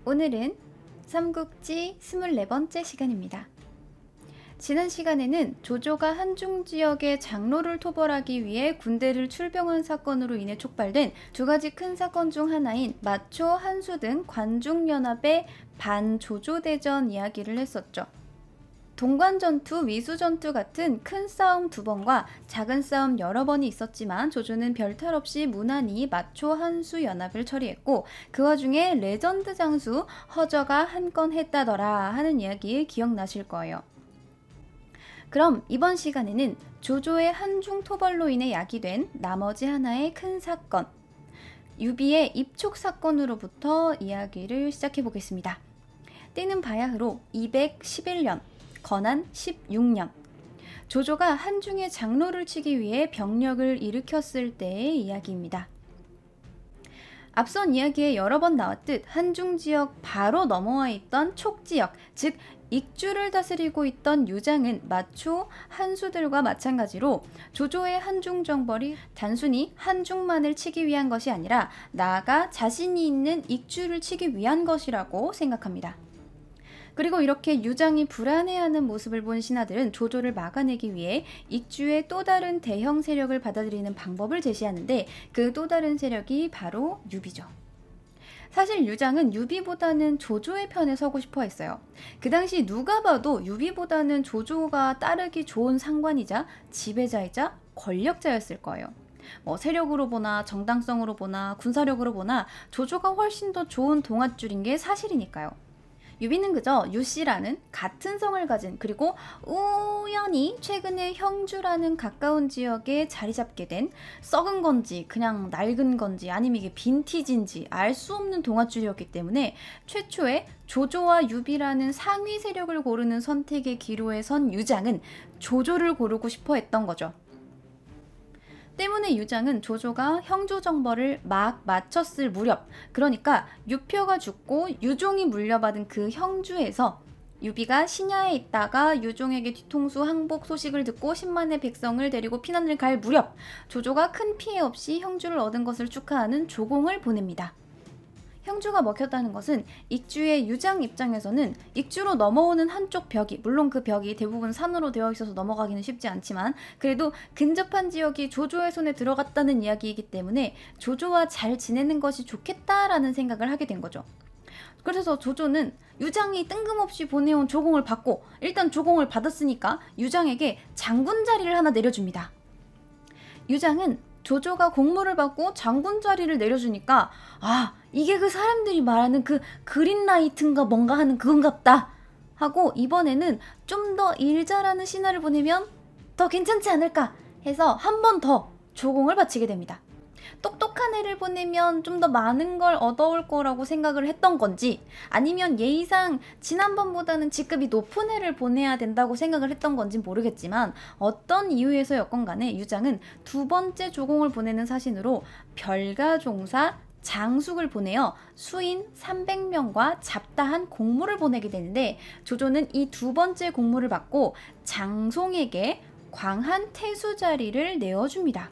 오늘은 삼국지 24번째 시간입니다. 지난 시간에는 조조가 한중 지역의 장로를 토벌하기 위해 군대를 출병한 사건으로 인해 촉발된 두 가지 큰 사건 중 하나인 마초, 한수 등 관중연합의 반조조대전 이야기를 했었죠. 동관전투, 위수전투 같은 큰 싸움 2번과 작은 싸움 여러 번이 있었지만 조조는 별탈 없이 무난히 마초, 한수 연합을 처리했고 그 와중에 레전드 장수 허저가 한 건 했다더라 하는 이야기 기억나실 거예요. 그럼 이번 시간에는 조조의 한중 토벌로 인해 야기된 나머지 하나의 큰 사건, 유비의 입촉 사건으로부터 이야기를 시작해 보겠습니다. 때는 바야흐로 211년, 건한 16년. 조조가 한중의 장로를 치기 위해 병력을 일으켰을 때의 이야기입니다. 앞선 이야기에 여러 번 나왔듯 한중 지역 바로 넘어와 있던 촉지역, 즉 익주를 다스리고 있던 유장은 마초, 한수들과 마찬가지로 조조의 한중 정벌이 단순히 한중만을 치기 위한 것이 아니라 나아가 자신이 있는 익주를 치기 위한 것이라고 생각합니다. 그리고 이렇게 유장이 불안해하는 모습을 본 신하들은 조조를 막아내기 위해 익주의 또 다른 대형 세력을 받아들이는 방법을 제시하는데 그 또 다른 세력이 바로 유비죠. 사실 유장은 유비보다는 조조의 편에 서고 싶어 했어요. 그 당시 누가 봐도 유비보다는 조조가 따르기 좋은 상관이자 지배자이자 권력자였을 거예요. 세력으로 보나 정당성으로 보나 군사력으로 보나 조조가 훨씬 더 좋은 동아줄인 게 사실이니까요. 유비는 그저 유씨라는 같은 성을 가진 그리고 우연히 최근에 형주라는 가까운 지역에 자리 잡게 된 썩은 건지 그냥 낡은 건지 아니면 이게 빈티지인지 알 수 없는 동아줄이었기 때문에 최초에 조조와 유비라는 상위 세력을 고르는 선택의 기로에 선 유장은 조조를 고르고 싶어 했던 거죠. 때문에 유장은 조조가 형조 정벌을 막 마쳤을 무렵, 그러니까 유표가 죽고 유종이 물려받은 그 형주에서 유비가 신야에 있다가 유종에게 뒤통수 항복 소식을 듣고 10만의 백성을 데리고 피난을 갈 무렵 조조가 큰 피해 없이 형주를 얻은 것을 축하하는 조공을 보냅니다. 형주가 먹혔다는 것은 익주의 유장 입장에서는 익주로 넘어오는 한쪽 벽이, 물론 그 벽이 대부분 산으로 되어 있어서 넘어가기는 쉽지 않지만 그래도 근접한 지역이 조조의 손에 들어갔다는 이야기이기 때문에 조조와 잘 지내는 것이 좋겠다라는 생각을 하게 된 거죠. 그래서 조조는 유장이 뜬금없이 보내온 조공을 받고 일단 조공을 받았으니까 유장에게 장군 자리를 하나 내려줍니다. 유장은 조조가 공무를 받고 장군 자리를 내려주니까 이게 그 사람들이 말하는 그 그린라이트인가 뭔가 하는 그건갑다 하고 이번에는 좀 더 일 잘하는 신하를 보내면 더 괜찮지 않을까 해서 한 번 더 조공을 바치게 됩니다. 똑똑한 애를 보내면 좀 더 많은 걸 얻어올 거라고 생각을 했던 건지 아니면 예의상 지난번보다는 직급이 높은 애를 보내야 된다고 생각을 했던 건지 모르겠지만 어떤 이유에서였건 간에 유장은 두 번째 조공을 보내는 사신으로 별가종사 장숙을 보내어 수인 300명과 잡다한 공무를 보내게 되는데 조조는 이 두 번째 공무를 받고 장송에게 광한 태수 자리를 내어줍니다.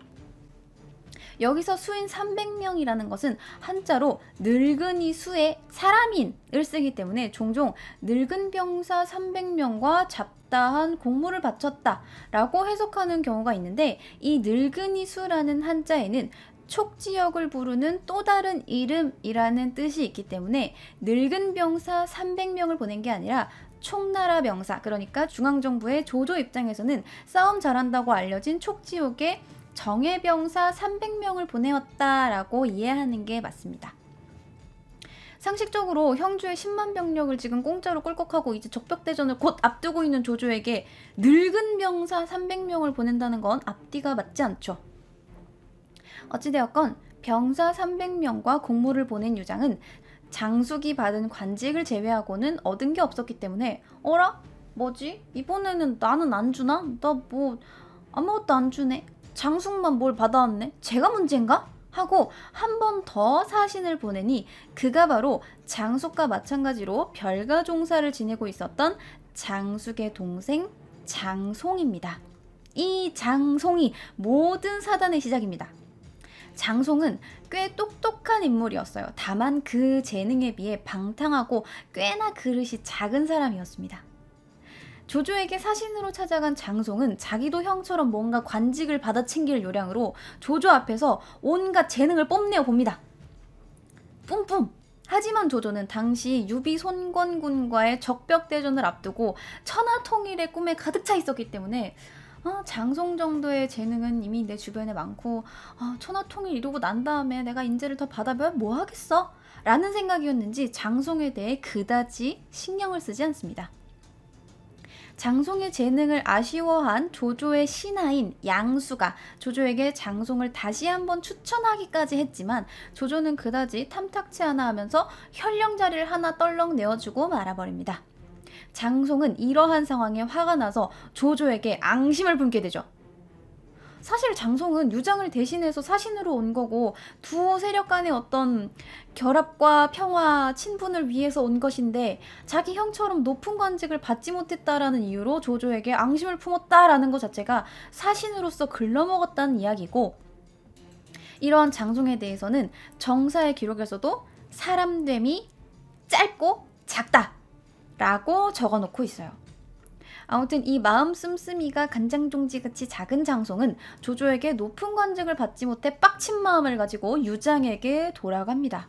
여기서 수인 300명이라는 것은 한자로 늙은이 수의 사람인을 쓰기 때문에 종종 늙은 병사 300명과 잡다한 공무를 바쳤다 라고 해석하는 경우가 있는데 이 늙은이 수라는 한자에는 촉지역을 부르는 또 다른 이름이라는 뜻이 있기 때문에 늙은 병사 300명을 보낸 게 아니라 촉나라 병사, 그러니까 중앙정부의 조조 입장에서는 싸움 잘한다고 알려진 촉지역에 정예병사 300명을 보내었다라고 이해하는 게 맞습니다. 상식적으로 형주의 10만 병력을 지금 공짜로 꿀꺽하고 이제 적벽대전을 곧 앞두고 있는 조조에게 늙은 병사 300명을 보낸다는 건 앞뒤가 맞지 않죠. 어찌되었건 병사 300명과 공무를 보낸 유장은 장숙이 받은 관직을 제외하고는 얻은 게 없었기 때문에 어라? 뭐지? 이번에는 나는 안 주나? 나 뭐 아무것도 안 주네? 장숙만 뭘 받아왔네? 제가 문제인가? 하고 한 번 더 사신을 보내니 그가 바로 장숙과 마찬가지로 별가종사를 지내고 있었던 장숙의 동생 장송입니다. 이 장송이 모든 사단의 시작입니다. 장송은 꽤 똑똑한 인물이었어요. 다만 그 재능에 비해 방탕하고 꽤나 그릇이 작은 사람이었습니다. 조조에게 사신으로 찾아간 장송은 자기도 형처럼 뭔가 관직을 받아챙길 요량으로 조조 앞에서 온갖 재능을 뽐내어 봅니다. 뿜뿜! 하지만 조조는 당시 유비 손권군과의 적벽대전을 앞두고 천하통일의 꿈에 가득 차 있었기 때문에 장송 정도의 재능은 이미 내 주변에 많고 천하통일 이루고 난 다음에 내가 인재를 더 받아보면 뭐 하겠어? 라는 생각이었는지 장송에 대해 그다지 신경을 쓰지 않습니다. 장송의 재능을 아쉬워한 조조의 신하인 양수가 조조에게 장송을 다시 한번 추천하기까지 했지만 조조는 그다지 탐탁치 않아 하면서 현령자리를 하나 떨렁 내어주고 말아버립니다. 장송은 이러한 상황에 화가 나서 조조에게 앙심을 품게 되죠. 사실 장송은 유장을 대신해서 사신으로 온 거고 두 세력 간의 어떤 결합과 평화, 친분을 위해서 온 것인데 자기 형처럼 높은 관직을 받지 못했다라는 이유로 조조에게 앙심을 품었다라는 것 자체가 사신으로서 글러먹었다는 이야기고, 이러한 장송에 대해서는 정사의 기록에서도 사람됨이 짧고 작다 라고 적어놓고 있어요. 아무튼 이 마음 씀씀이가 간장종지같이 작은 장송은 조조에게 높은 관직을 받지 못해 빡친 마음을 가지고 유장에게 돌아갑니다.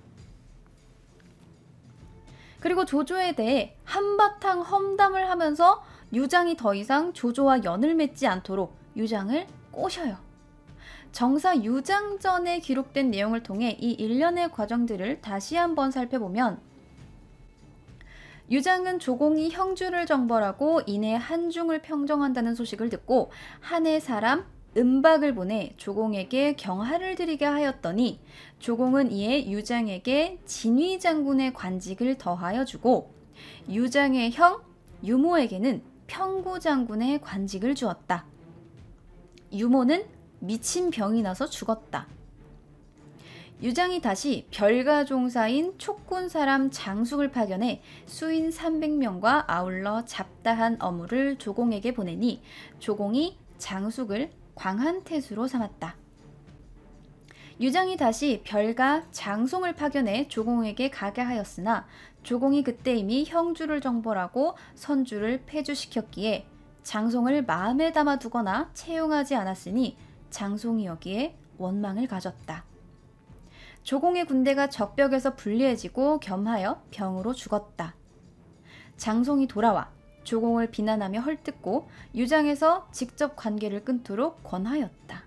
그리고 조조에 대해 한바탕 험담을 하면서 유장이 더 이상 조조와 연을 맺지 않도록 유장을 꼬셔요. 정사 유장전에 기록된 내용을 통해 이 일련의 과정들을 다시 한번 살펴보면, 유장은 조공이 형주를 정벌하고 이내 한중을 평정한다는 소식을 듣고 한해 사람 은박을 보내 조공에게 경하를 드리게 하였더니 조공은 이에 유장에게 진위장군의 관직을 더하여 주고 유장의 형 유모에게는 평구장군의 관직을 주었다. 유모는 미친 병이 나서 죽었다. 유장이 다시 별가종사인 촉군 사람 장숙을 파견해 수인 300명과 아울러 잡다한 어무를 조공에게 보내니 조공이 장숙을 광한태수로 삼았다. 유장이 다시 별가 장송을 파견해 조공에게 가게 하였으나 조공이 그때 이미 형주를 정벌하고 선주를 폐주시켰기에 장송을 마음에 담아두거나 채용하지 않았으니 장송이 여기에 원망을 가졌다. 조공의 군대가 적벽에서 불리해지고 겸하여 병으로 죽었다. 장송이 돌아와 조공을 비난하며 헐뜯고 유장에서 직접 관계를 끊도록 권하였다.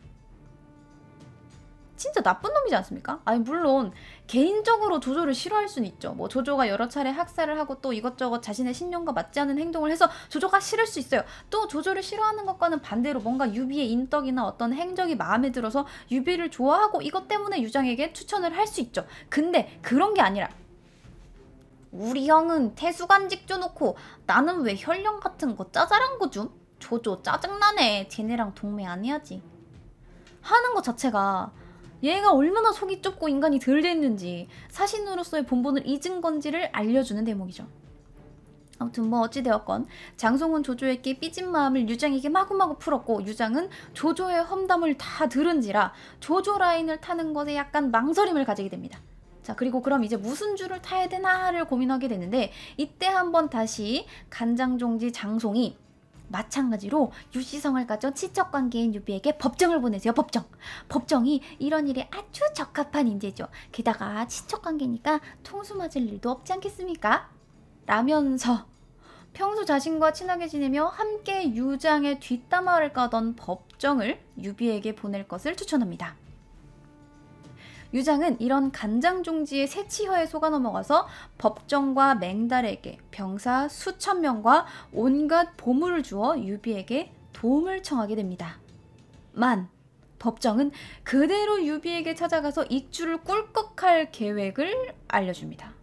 진짜 나쁜 놈이지 않습니까? 아니 물론 개인적으로 조조를 싫어할 수는 있죠. 뭐 조조가 여러 차례 학살을 하고 또 이것저것 자신의 신념과 맞지 않는 행동을 해서 조조가 싫을 수 있어요. 또 조조를 싫어하는 것과는 반대로 뭔가 유비의 인덕이나 어떤 행적이 마음에 들어서 유비를 좋아하고 이것 때문에 유장에게 추천을 할 수 있죠. 근데 그런 게 아니라 우리 형은 태수관직 줘놓고 나는 왜 현령 같은 거 짜잘한 거 줌? 조조 짜증나네. 쟤네랑 동맹 안 해야지. 하는 것 자체가 얘가 얼마나 속이 좁고 인간이 덜 됐는지 사신으로서의 본분을 잊은 건지를 알려주는 대목이죠. 아무튼 뭐 어찌되었건 장송은 조조에게 삐진 마음을 유장에게 마구마구 풀었고 유장은 조조의 험담을 다 들은지라 조조 라인을 타는 것에 약간 망설임을 가지게 됩니다. 자, 그리고 그럼 이제 무슨 줄을 타야 되나를 고민하게 되는데 이때 한번 다시 간장종지 장송이 마찬가지로 유시성을 가져 친척관계인 유비에게 법정을 보내세요. 법정이 이런 일에 아주 적합한 인재죠. 게다가 친척관계니까 통수 맞을 일도 없지 않겠습니까? 라면서 평소 자신과 친하게 지내며 함께 유장의 뒷담화를 까던 법정을 유비에게 보낼 것을 추천합니다. 유장은 이런 간장종지의 새치혀에 속아 넘어가서 법정과 맹달에게 병사 수천 명과 온갖 보물을 주어 유비에게 도움을 청하게 됩니다. 만 법정은 그대로 유비에게 찾아가서 익주를 꿀꺽할 계획을 알려줍니다.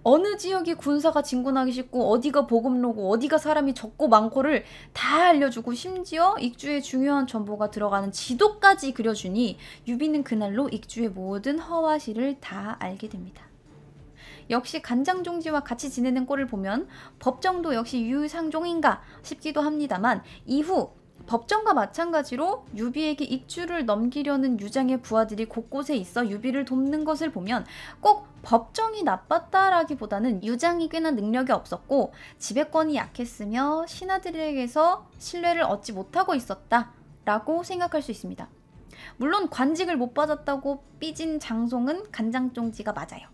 어느 지역이 군사가 진군하기 쉽고 어디가 보급로고 어디가 사람이 적고 많고를 다 알려주고 심지어 익주의 중요한 정보가 들어가는 지도까지 그려주니 유비는 그날로 익주의 모든 허와시를 다 알게 됩니다. 역시 간장종지와 같이 지내는 꼴을 보면 법정도 역시 유상종인가 싶기도 합니다만 이후 법정과 마찬가지로 유비에게 익주를 넘기려는 유장의 부하들이 곳곳에 있어 유비를 돕는 것을 보면 꼭 법정이 나빴다라기보다는 유장이 꽤나 능력이 없었고 지배권이 약했으며 신하들에게서 신뢰를 얻지 못하고 있었다라고 생각할 수 있습니다. 물론 관직을 못 받았다고 삐진 장송은 간장종지가 맞아요.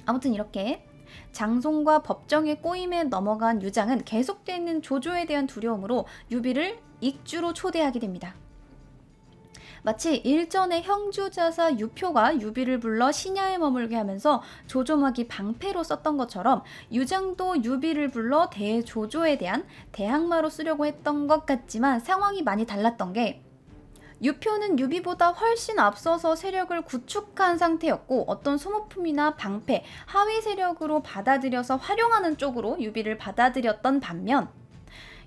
아무튼 이렇게 장송과 법정의 꼬임에 넘어간 유장은 계속되는 조조에 대한 두려움으로 유비를 익주로 초대하게 됩니다. 마치 일전에 형주자사 유표가 유비를 불러 신야에 머물게 하면서 조조막이 방패로 썼던 것처럼 유장도 유비를 불러 대조조에 대한 대항마로 쓰려고 했던 것 같지만 상황이 많이 달랐던 게 유표는 유비보다 훨씬 앞서서 세력을 구축한 상태였고 어떤 소모품이나 방패, 하위 세력으로 받아들여서 활용하는 쪽으로 유비를 받아들였던 반면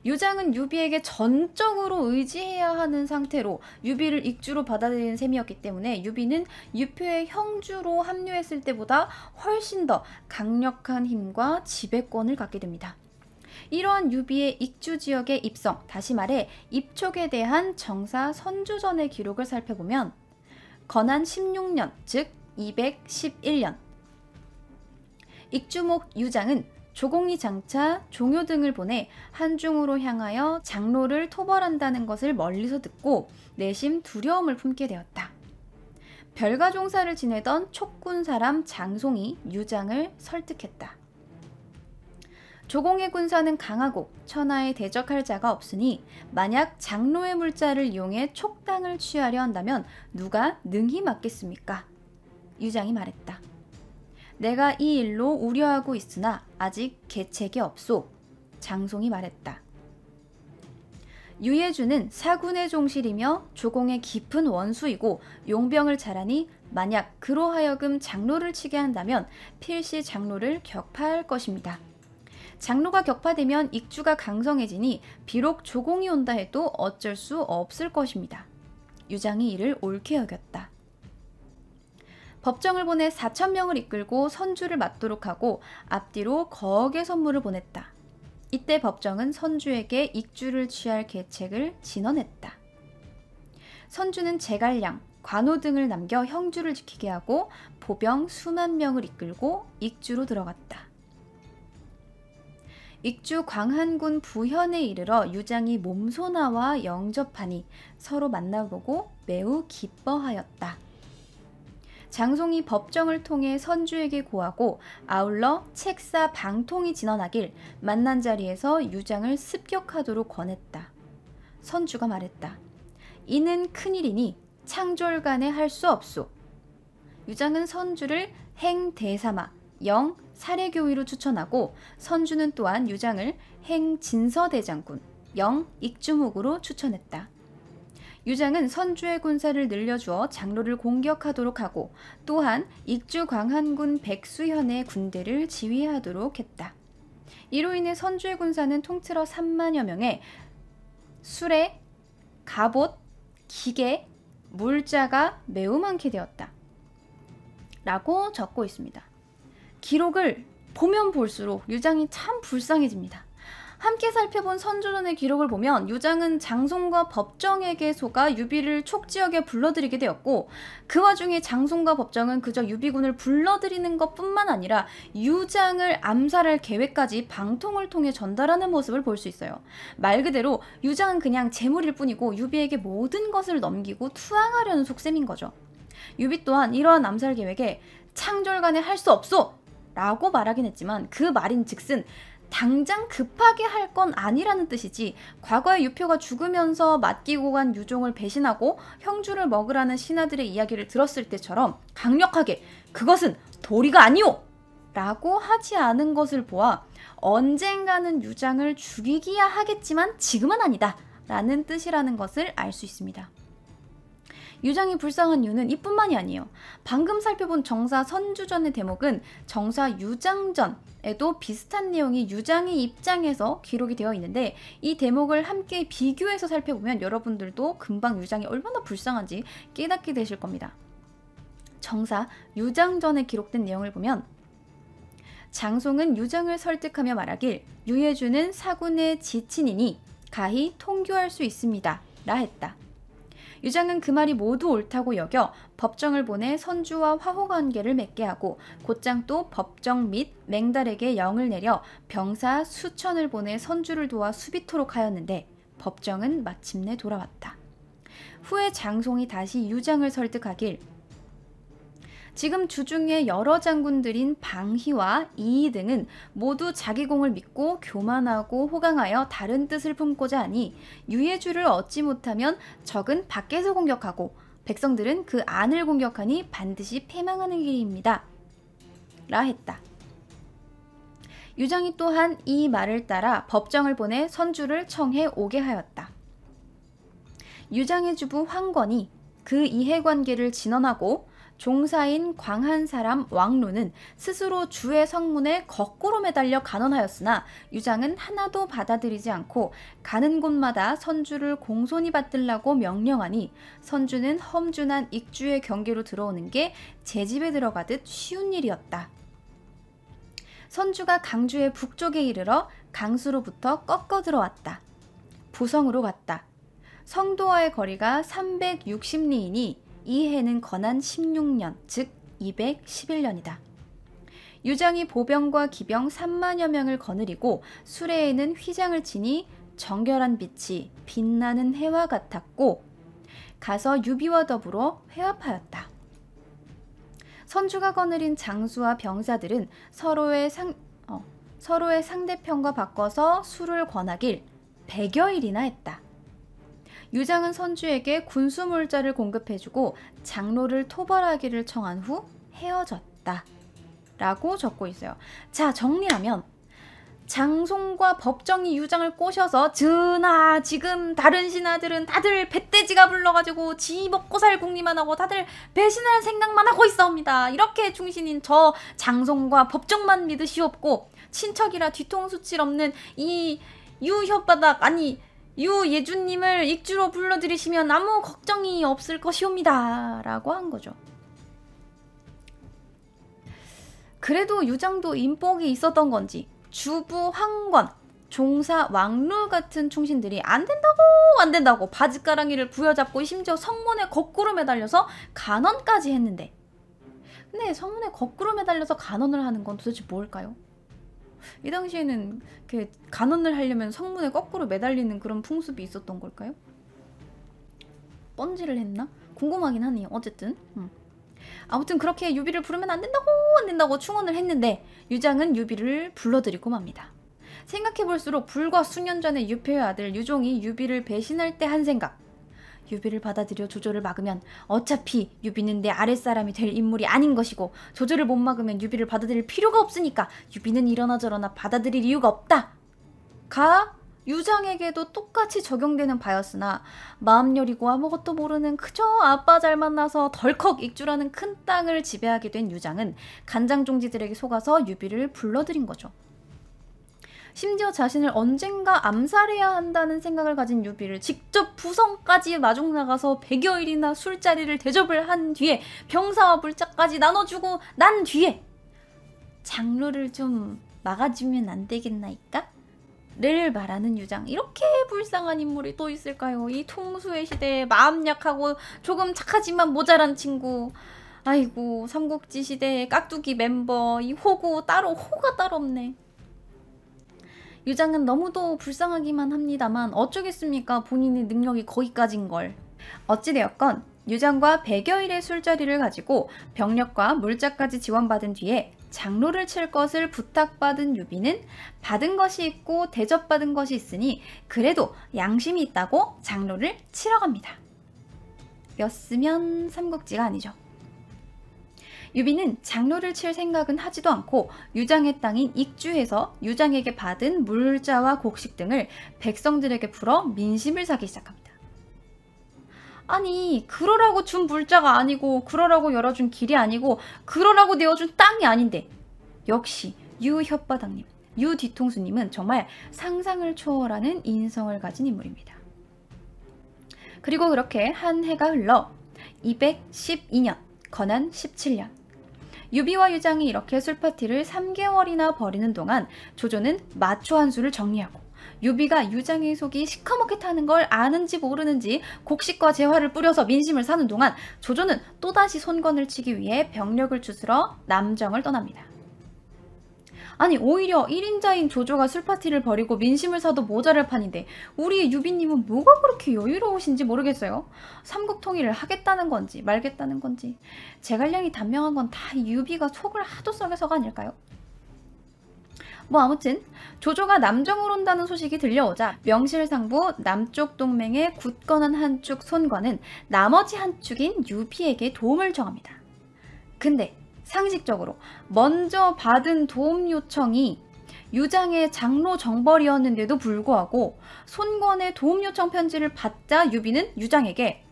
유장은 유비에게 전적으로 의지해야 하는 상태로 유비를 익주로 받아들이는 셈이었기 때문에 유비는 유표의 형주로 합류했을 때보다 훨씬 더 강력한 힘과 지배권을 갖게 됩니다. 이러한 유비의 익주 지역의 입성, 다시 말해 입촉에 대한 정사 선주전의 기록을 살펴보면 건한 16년, 즉 211년 익주목 유장은 조공리 장차 종효 등을 보내 한중으로 향하여 장로를 토벌한다는 것을 멀리서 듣고 내심 두려움을 품게 되었다. 별가 종사를 지내던 촉군 사람 장송이 유장을 설득했다. 조공의 군사는 강하고 천하에 대적할 자가 없으니 만약 장로의 물자를 이용해 촉당을 취하려 한다면 누가 능히 막겠습니까? 유장이 말했다. 내가 이 일로 우려하고 있으나 아직 계책이 없소. 장송이 말했다. 유예주는 사군의 종실이며 조공의 깊은 원수이고 용병을 잘하니 만약 그로 하여금 장로를 치게 한다면 필시 장로를 격파할 것입니다. 장로가 격파되면 익주가 강성해지니 비록 조공이 온다 해도 어쩔 수 없을 것입니다. 유장이 이를 옳게 여겼다. 법정을 보내 4,000명을 이끌고 선주를 맡도록 하고 앞뒤로 거억의 선물을 보냈다. 이때 법정은 선주에게 익주를 취할 계책을 진언했다. 선주는 제갈량, 관우 등을 남겨 형주를 지키게 하고 보병 수만 명을 이끌고 익주로 들어갔다. 익주 광한군 부현에 이르러 유장이 몸소나와 영접하니 서로 만나보고 매우 기뻐하였다. 장송이 법정을 통해 선주에게 고하고 아울러 책사 방통이 진언하길 만난 자리에서 유장을 습격하도록 권했다. 선주가 말했다. 이는 큰일이니 창졸간에 할 수 없소. 유장은 선주를 행대사마, 영 사례교위로 추천하고 선주는 또한 유장을 행진서대장군, 영 익주목으로 추천했다. 유장은 선주의 군사를 늘려주어 장로를 공격하도록 하고 또한 익주 광한군 백수현의 군대를 지휘하도록 했다. 이로 인해 선주의 군사는 통틀어 3만여 명에 수레, 갑옷, 기계, 물자가 매우 많게 되었다. 라고 적고 있습니다. 기록을 보면 볼수록 유장이 참 불쌍해집니다. 함께 살펴본 선조전의 기록을 보면 유장은 장송과 법정에게 속아 유비를 촉지역에 불러들이게 되었고 그 와중에 장송과 법정은 그저 유비군을 불러들이는 것뿐만 아니라 유장을 암살할 계획까지 방통을 통해 전달하는 모습을 볼 수 있어요. 말 그대로 유장은 그냥 재물일 뿐이고 유비에게 모든 것을 넘기고 투항하려는 속셈인 거죠. 유비 또한 이러한 암살 계획에 창졸간에 할 수 없소! 라고 말하긴 했지만 그 말인즉슨 당장 급하게 할 건 아니라는 뜻이지 과거에 유표가 죽으면서 맡기고 간 유종을 배신하고 형주를 먹으라는 신하들의 이야기를 들었을 때처럼 강력하게 그것은 도리가 아니오! 라고 하지 않은 것을 보아 언젠가는 유장을 죽이기야 하겠지만 지금은 아니다 라는 뜻이라는 것을 알 수 있습니다. 유장이 불쌍한 이유는 이뿐만이 아니에요. 방금 살펴본 정사 선주전의 대목은 정사 유장전에도 비슷한 내용이 유장의 입장에서 기록이 되어 있는데 이 대목을 함께 비교해서 살펴보면 여러분들도 금방 유장이 얼마나 불쌍한지 깨닫게 되실 겁니다. 정사 유장전에 기록된 내용을 보면 장송은 유장을 설득하며 말하길 유예주는 사군의 지친이니 가히 통교할 수 있습니다. 라 했다. 유장은 그 말이 모두 옳다고 여겨 법정을 보내 선주와 화호관계를 맺게 하고 곧장 또 법정 및 맹달에게 영을 내려 병사 수천을 보내 선주를 도와 수비토록 하였는데 법정은 마침내 돌아왔다. 후에 장송이 다시 유장을 설득하길 지금 주중에 여러 장군들인 방희와 이희 등은 모두 자기 공을 믿고 교만하고 호강하여 다른 뜻을 품고자 하니 유예주를 얻지 못하면 적은 밖에서 공격하고 백성들은 그 안을 공격하니 반드시 패망하는 길입니다. 라 했다. 유장이 또한 이 말을 따라 법정을 보내 선주를 청해 오게 하였다. 유장의 주부 황권이 그 이해관계를 진언하고 종사인 광한 사람 왕루는 스스로 주의 성문에 거꾸로 매달려 간언하였으나 유장은 하나도 받아들이지 않고 가는 곳마다 선주를 공손히 받들라고 명령하니 선주는 험준한 익주의 경계로 들어오는 게 제 집에 들어가듯 쉬운 일이었다. 선주가 강주의 북쪽에 이르러 강수로부터 꺾어 들어왔다. 부성으로 갔다. 성도와의 거리가 360리이니 이 해는 건한 16년, 즉 211년이다. 유장이 보병과 기병 3만여 명을 거느리고 수레에는 휘장을 치니 정결한 빛이 빛나는 해와 같았고 가서 유비와 더불어 회합하였다. 선주가 거느린 장수와 병사들은 서로의 상대편과 바꿔서 술을 권하길 100여일이나 했다. 유장은 선주에게 군수물자를 공급해주고 장로를 토벌하기를 청한 후 헤어졌다. 라고 적고 있어요. 자, 정리하면 장송과 법정이 유장을 꼬셔서 전하 지금 다른 신하들은 다들 배떼지가 불러가지고 지 먹고 살 궁리만 하고 다들 배신할 생각만 하고 있사옵니다. 이렇게 충신인 저 장송과 법정만 믿으시옵고 친척이라 뒤통수칠 없는 이 유혓바닥 아니 유예주님을 익주로 불러들이시면 아무 걱정이 없을 것이옵니다. 라고 한 거죠. 그래도 유장도 인복이 있었던 건지 주부 황권, 종사 왕루 같은 충신들이 안 된다고 바짓가랑이를 부여잡고 심지어 성문에 거꾸로 매달려서 간언까지 했는데 근데 성문에 거꾸로 매달려서 간언을 하는 건 도대체 뭘까요? 이 당시에는 이렇게 간언을 하려면 성문에 거꾸로 매달리는 그런 풍습이 있었던 걸까요? 뻔지를 했나? 궁금하긴 하네요. 어쨌든 아무튼 그렇게 유비를 부르면 안 된다고 충언을 했는데 유장은 유비를 불러들이고 맙니다. 생각해볼수록 불과 수년 전에 유표의 아들 유종이 유비를 배신할 때 한 생각 유비를 받아들여 조조를 막으면 어차피 유비는 내 아랫사람이 될 인물이 아닌 것이고 조조를 못 막으면 유비를 받아들일 필요가 없으니까 유비는 이러나 저러나 받아들일 이유가 없다. 가 유장에게도 똑같이 적용되는 바였으나 마음 여리고 아무것도 모르는 그저 아빠 잘 만나서 덜컥 익주라는 큰 땅을 지배하게 된 유장은 간장종지들에게 속아서 유비를 불러들인 거죠. 심지어 자신을 언젠가 암살해야 한다는 생각을 가진 유비를 직접 부성까지 마중 나가서 100여일이나 술자리를 대접을 한 뒤에 병사와 물자까지 나눠주고 난 뒤에 장로를 좀 막아주면 안 되겠나이까? 를 말하는 유장. 이렇게 불쌍한 인물이 또 있을까요? 이 통수의 시대에 마음 약하고 조금 착하지만 모자란 친구. 아이고 삼국지 시대의 깍두기 멤버 이 호가 따로 없네. 유장은 너무도 불쌍하기만 합니다만 어쩌겠습니까? 본인의 능력이 거기까지인걸. 어찌되었건 유장과 100여일의 술자리를 가지고 병력과 물자까지 지원받은 뒤에 장로를 칠 것을 부탁받은 유비는 받은 것이 있고 대접받은 것이 있으니 그래도 양심이 있다고 장로를 치러 갑니다. 였으면 삼국지가 아니죠. 유비는 장로를 칠 생각은 하지도 않고 유장의 땅인 익주에서 유장에게 받은 물자와 곡식 등을 백성들에게 풀어 민심을 사기 시작합니다. 아니 그러라고 준 물자가 아니고 그러라고 열어준 길이 아니고 그러라고 내어준 땅이 아닌데 역시 유혓바닥님, 유뒤통수님은 정말 상상을 초월하는 인성을 가진 인물입니다. 그리고 그렇게 한 해가 흘러 212년 건한 17년 유비와 유장이 이렇게 술파티를 3개월이나 벌이는 동안 조조는 마초 한 수를 정리하고 유비가 유장의 속이 시커멓게 타는 걸 아는지 모르는지 곡식과 재화를 뿌려서 민심을 사는 동안 조조는 또다시 손권을 치기 위해 병력을 추스러 남정을 떠납니다. 아니 오히려 1인자인 조조가 술파티를 벌이고 민심을 사도 모자랄 판인데 우리 유비님은 뭐가 그렇게 여유로우신지 모르겠어요. 삼국 통일을 하겠다는 건지 말겠다는 건지 제갈량이 단명한 건 다 유비가 속을 하도 썩여서가 아닐까요? 뭐 아무튼 조조가 남정을 온다는 소식이 들려오자 명실상부 남쪽 동맹의 굳건한 한 축 손권은 나머지 한 축인 유비에게 도움을 청합니다. 근데 상식적으로 먼저 받은 도움 요청이 유장의 장로 정벌이었는데도 불구하고 손권의 도움 요청 편지를 받자 유비는 유장에게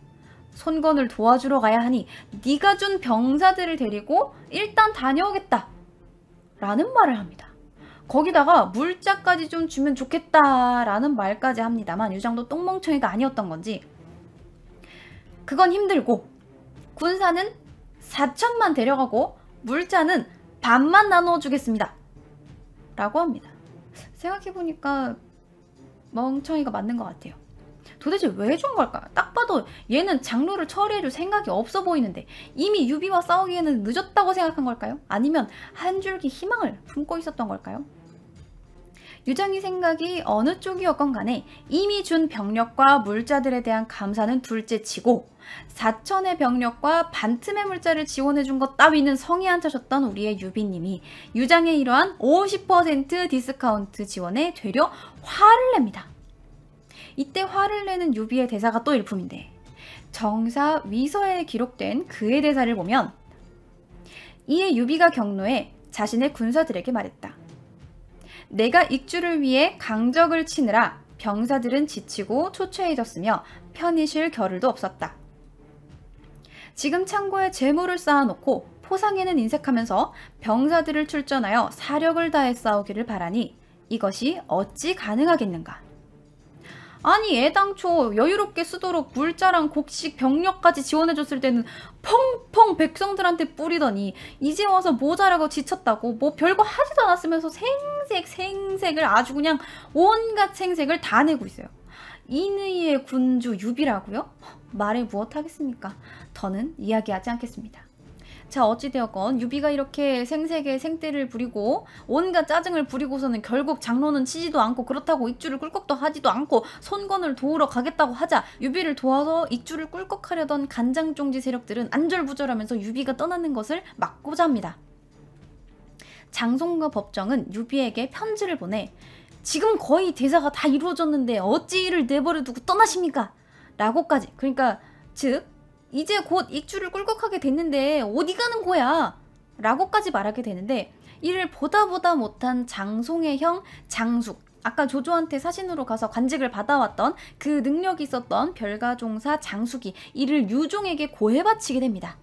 손권을 도와주러 가야 하니 네가 준 병사들을 데리고 일단 다녀오겠다 라는 말을 합니다. 거기다가 물자까지 좀 주면 좋겠다 라는 말까지 합니다만 유장도 똥멍청이가 아니었던 건지 그건 힘들고 군사는 4천만 데려가고 물자는 반만 나눠주겠습니다 라고 합니다. 생각해보니까 멍청이가 맞는 것 같아요. 도대체 왜 준 걸까요? 딱 봐도 얘는 장로를 처리해줄 생각이 없어 보이는데 이미 유비와 싸우기에는 늦었다고 생각한 걸까요? 아니면 한 줄기 희망을 품고 있었던 걸까요? 유장의 생각이 어느 쪽이었건 간에 이미 준 병력과 물자들에 대한 감사는 둘째치고 4천의 병력과 반틈의 물자를 지원해준 것 따위는 성의 안 차셨던 우리의 유비님이 유장의 이러한 50% 디스카운트 지원에 되려 화를 냅니다. 이때 화를 내는 유비의 대사가 또 일품인데 정사 위서에 기록된 그의 대사를 보면 이에 유비가 경로해 자신의 군사들에게 말했다. 내가 익주를 위해 강적을 치느라 병사들은 지치고 초췌해졌으며 편히 쉴 겨를도 없었다. 지금 창고에 재물을 쌓아놓고 포상에는 인색하면서 병사들을 출전하여 사력을 다해 싸우기를 바라니 이것이 어찌 가능하겠는가. 아니 애당초 여유롭게 쓰도록 물자랑 곡식 병력까지 지원해줬을 때는 펑펑 백성들한테 뿌리더니 이제 와서 모자라고 지쳤다고 뭐 별거 하지도 않았으면서 생색을 아주 그냥 온갖 생색을 다 내고 있어요. 인의의 군주 유비라고요? 말에 무엇하겠습니까? 더는 이야기하지 않겠습니다. 자 어찌되었건 유비가 이렇게 생색의 생떼를 부리고 온갖 짜증을 부리고서는 결국 장로는 치지도 않고 그렇다고 익주를 꿀꺽도 하지도 않고 손권을 도우러 가겠다고 하자 유비를 도와서 익주를 꿀꺽하려던 간장종지 세력들은 안절부절하면서 유비가 떠나는 것을 막고자 합니다. 장송과 법정은 유비에게 편지를 보내 지금 거의 대사가 다 이루어졌는데 어찌 이를 내버려 두고 떠나십니까? 라고까지 그러니까 즉 이제 곧 익주를 꿀꺽하게 됐는데 어디 가는 거야? 라고까지 말하게 되는데 이를 보다 못한 장송의 형 장숙 아까 조조한테 사신으로 가서 관직을 받아왔던 그 능력이 있었던 별가종사 장숙이 이를 유종에게 고해바치게 됩니다.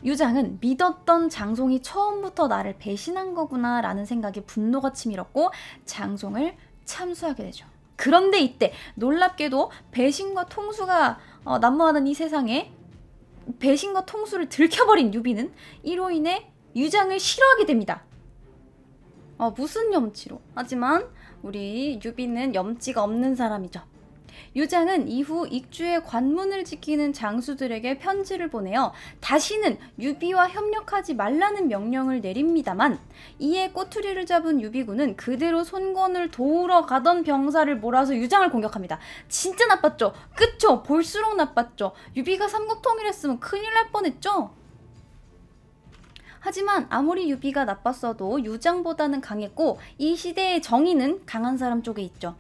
유장은 믿었던 장송이 처음부터 나를 배신한 거구나 라는 생각에 분노가 치밀었고 장송을 참수하게 되죠. 그런데 이때 놀랍게도 배신과 통수가 난무하는 이 세상에 배신과 통수를 들켜버린 유비는 이로 인해 유장을 싫어하게 됩니다. 무슨 염치로? 하지만 우리 유비는 염치가 없는 사람이죠. 유장은 이후 익주의 관문을 지키는 장수들에게 편지를 보내어 다시는 유비와 협력하지 말라는 명령을 내립니다만 이에 꼬투리를 잡은 유비군은 그대로 손권을 도우러 가던 병사를 몰아서 유장을 공격합니다. 진짜 나빴죠? 그쵸? 볼수록 나빴죠? 유비가 삼국통일했으면 큰일 날 뻔했죠? 하지만 아무리 유비가 나빴어도 유장보다는 강했고 이 시대의 정의는 강한 사람 쪽에 있죠.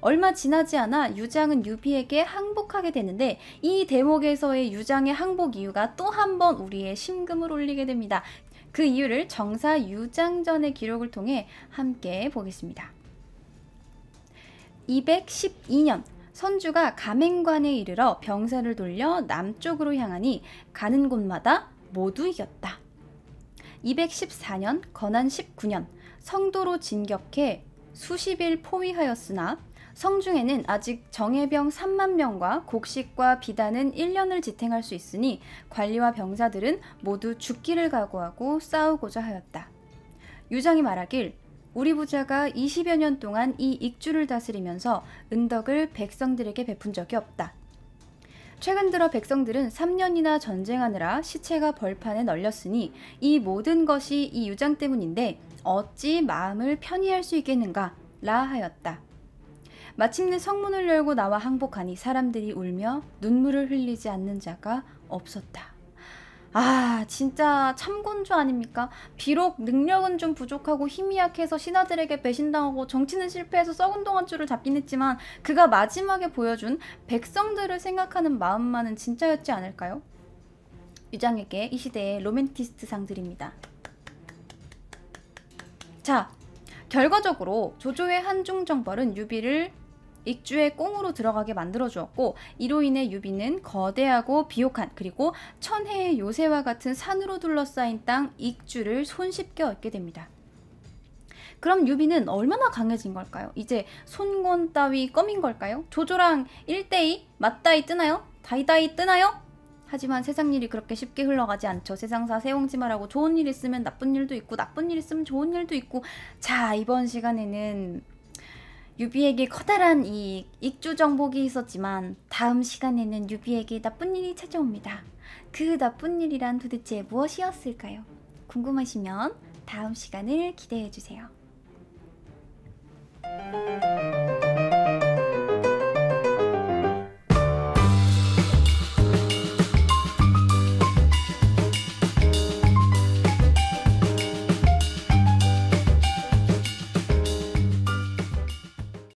얼마 지나지 않아 유장은 유비에게 항복하게 되는데 이 대목에서의 유장의 항복 이유가 또 한 번 우리의 심금을 울리게 됩니다. 그 이유를 정사 유장전의 기록을 통해 함께 보겠습니다. 212년 선주가 가맹관에 이르러 병사를 돌려 남쪽으로 향하니 가는 곳마다 모두 이겼다. 214년 건한 19년 성도로 진격해 수십일 포위하였으나 성중에는 아직 정예병 3만 명과 곡식과 비단은 1년을 지탱할 수 있으니 관리와 병사들은 모두 죽기를 각오하고 싸우고자 하였다. 유장이 말하길 우리 부자가 20여 년 동안 이 익주를 다스리면서 은덕을 백성들에게 베푼 적이 없다. 최근 들어 백성들은 3년이나 전쟁하느라 시체가 벌판에 널렸으니 이 모든 것이 이 유장 때문인데 어찌 마음을 편히 할 수 있겠는가 라 하였다. 마침내 성문을 열고 나와 항복하니 사람들이 울며 눈물을 흘리지 않는 자가 없었다. 아, 진짜 참곤주 아닙니까? 비록 능력은 좀 부족하고 힘이 약해서 신하들에게 배신당하고 정치는 실패해서 썩은 동안줄을 잡긴 했지만 그가 마지막에 보여준 백성들을 생각하는 마음만은 진짜였지 않을까요? 유장에게 이 시대의 로맨티스트 상 드립니다. 자, 결과적으로 조조의 한중정벌은 유비를 익주의 꽁으로 들어가게 만들어 주었고 이로 인해 유비는 거대하고 비옥한 그리고 천혜의 요새와 같은 산으로 둘러싸인 땅 익주를 손쉽게 얻게 됩니다. 그럼 유비는 얼마나 강해진 걸까요? 이제 손권 따위 껌인 걸까요? 조조랑 1대2 맞다이 뜨나요? 다이다이 뜨나요? 하지만 세상 일이 그렇게 쉽게 흘러가지 않죠. 세상사 세옹지마라고 좋은 일 있으면 나쁜 일도 있고 나쁜 일 있으면 좋은 일도 있고. 자, 이번 시간에는 유비에게 커다란 이 익주 정복이 있었지만 다음 시간에는 유비에게 나쁜 일이 찾아옵니다. 그 나쁜 일이란 도대체 무엇이었을까요? 궁금하시면 다음 시간을 기대해주세요.